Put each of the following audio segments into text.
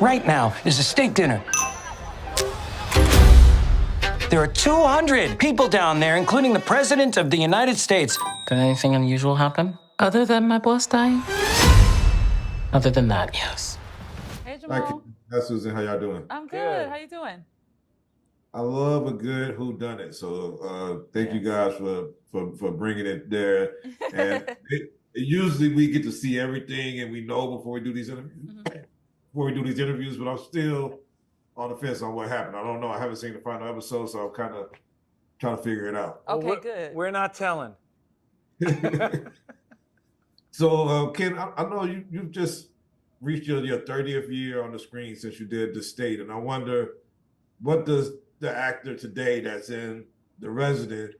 right now is a steak dinner. There are 200 people down there, including the President of the United States. Did anything unusual happen? Other than my boss dying? Other than that, yes. Hey, Jamaal. Hi, Susan. How y'all doing? I'm good. How you doing? I love a good whodunit. So thank you guys for bringing it there. And usually we get to see everything and we know before we do these interviews. But I'm still on the fence on what happened. I don't know. I haven't seen the final episode, so I'm kind of trying to figure it out. Okay, good. We're not telling. So, Ken, I know you've just reached your 30th year on the screen since you did The State, and I wonder, what does the actor today that's in The Resident,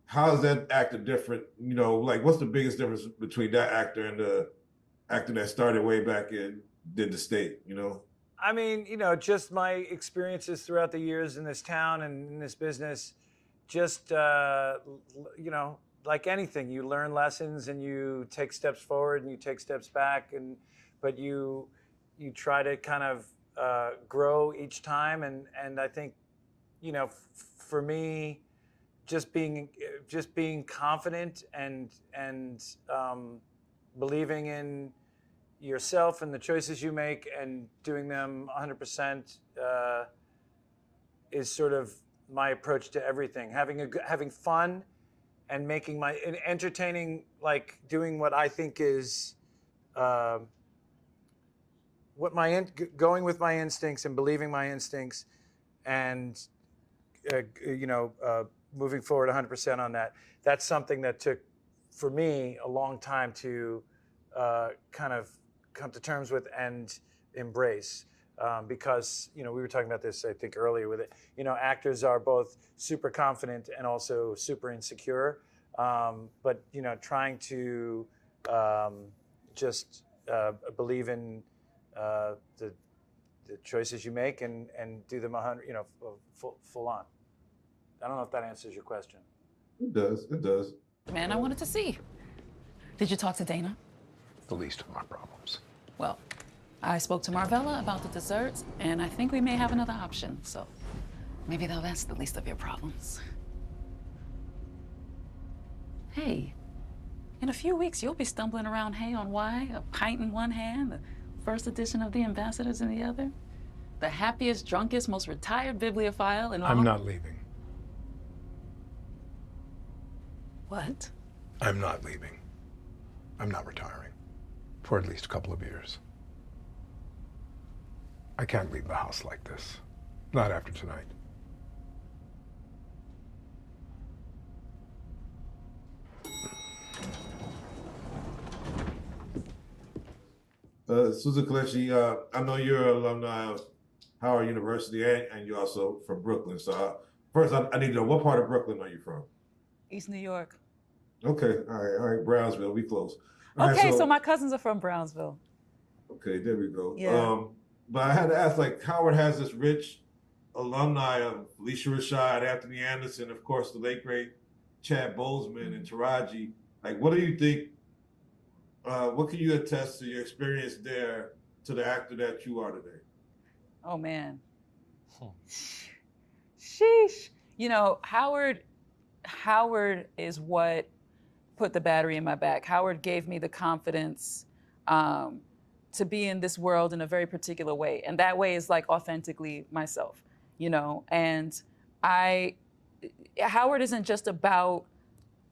how is that actor different? You know, like, what's the biggest difference between that actor and the actor that started way back and did The State, you know? I mean, you know, just my experiences throughout the years in this town and in this business, just, you know, like anything, you learn lessons and you take steps forward and you take steps back, but you try to kind of grow each time. And I think, you know, for me, just being confident and believing in yourself and the choices you make and doing them 100% is sort of my approach to everything. Having fun and entertaining, like doing what I think is going with my instincts and believing my instincts, and you know, moving forward 100% on that. That's something that took, for me, a long time to kind of come to terms with and embrace, because, you know, we were talking about this, I think, earlier with it. You know, actors are both super confident and also super insecure, but, you know, trying to just believe in the choices you make and do them 100, you know, full on. I don't know if that answers your question. It does. It does. Man, I wanted to see. Did you talk to Dana? The least of my problems. Well, I spoke to Marvella about the desserts, and I think we may have another option. So maybe that's the least of your problems. Hey, in a few weeks, you'll be stumbling around Hay on Wye, a pint in one hand, the first edition of The Ambassadors in the other. The happiest, drunkest, most retired bibliophile in all. I'm not leaving. What? I'm not leaving. I'm not retiring. For at least a couple of years. I can't leave the house like this. Not after tonight. Susan Kelechi, I know you're an alumni of Howard University and you're also from Brooklyn. So first, I need to know, what part of Brooklyn are you from? East New York. Okay, all right, Brownsville, we close. Okay, so my cousins are from Brownsville. Okay, there we go. Yeah. But I had to ask, like, Howard has this rich alumni of Felicia Rashad, Anthony Anderson, of course, the late great Chad Boseman and Taraji. Like, what do you think? What can you attest to your experience there to the actor that you are today? Oh man. Sheesh. You know, Howard is what put the battery in my back. Howard gave me the confidence to be in this world in a very particular way. And that way is like authentically myself, you know? And Howard isn't just about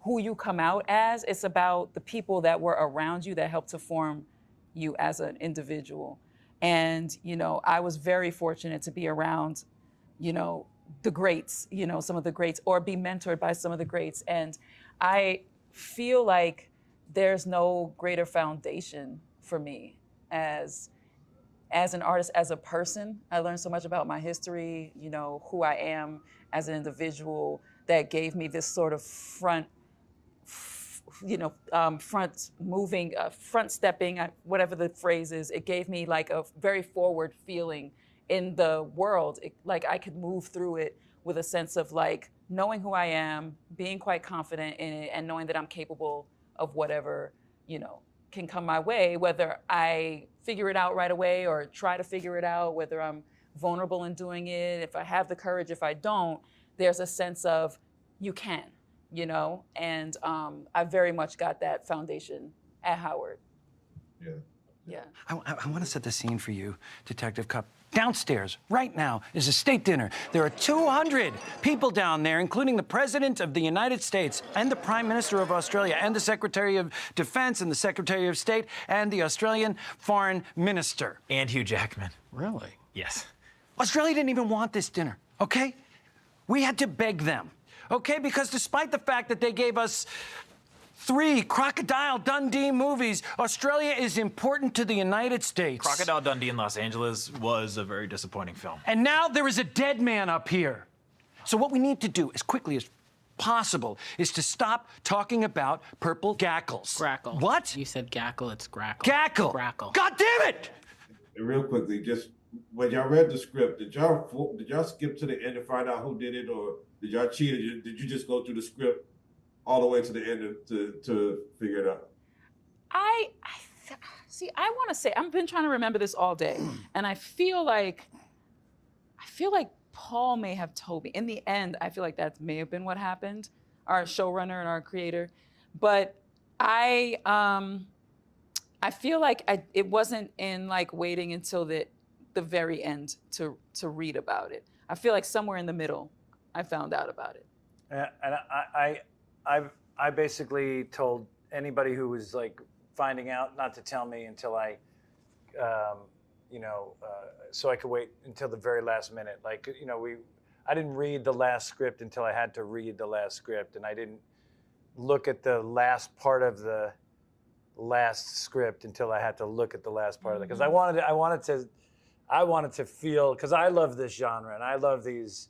who you come out as, it's about the people that were around you that helped to form you as an individual. And, you know, I was very fortunate to be around, you know, the greats, you know, some of the greats, or be mentored by some of the greats. And I feel like there's no greater foundation for me as an artist, as a person. I learned so much about my history, you know, who I am as an individual, that gave me this sort of front stepping, whatever the phrase is. It gave me like a very forward feeling in the world. Like I could move through it with a sense of like knowing who I am, being quite confident in it, and knowing that I'm capable of whatever, you know, can come my way, whether I figure it out right away or try to figure it out, whether I'm vulnerable in doing it, if I have the courage, if I don't, there's a sense of you can, you know? And I very much got that foundation at Howard. Yeah. Yeah. I want to set the scene for you, Detective Cup. Downstairs, right now, is a state dinner. There are 200 people down there, including the President of the United States and the Prime Minister of Australia and the Secretary of Defense and the Secretary of State and the Australian Foreign Minister. And Hugh Jackman. Really? Yes. Australia didn't even want this dinner, okay? We had to beg them, okay? Because despite the fact that they gave us 3 Crocodile Dundee movies, Australia is important to the United States. Crocodile Dundee in Los Angeles was a very disappointing film. And now there is a dead man up here. So what we need to do as quickly as possible is to stop talking about purple gackles. Grackle. What? You said gackle, it's grackle. Gackle. Grackle. God damn it! And real quickly, just when y'all read the script, did y'all skip to the end and find out who did it, or did y'all cheat? Or did you just go through the script all the way to the end to figure it out? See, I want to say, I've been trying to remember this all day, and I feel like Paul may have told me. In the end, I feel like that may have been what happened, our showrunner and our creator. But I feel like it wasn't in like waiting until the very end to read about it. I feel like somewhere in the middle, I found out about it. And I basically told anybody who was like finding out not to tell me until I, so I could wait until the very last minute. Like, I didn't read the last script until I had to read the last script, and I didn't look at the last part of the last script until I had to look at the last part of it, because I wanted to feel, because I love this genre and I love these,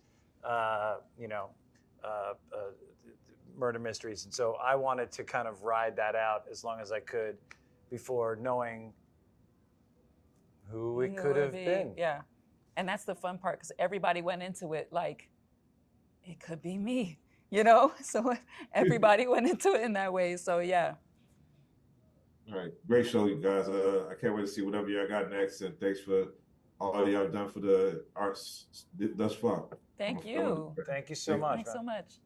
murder mysteries, and so I wanted to kind of ride that out as long as I could before knowing who it could have been. Yeah, and that's the fun part, because everybody went into it like, it could be me, So everybody went into it in that way. So yeah. All right, great show, you guys. I can't wait to see whatever y'all got next, and thanks for all y'all done for the arts thus far. Thank you. Thank you so much. Thanks so much.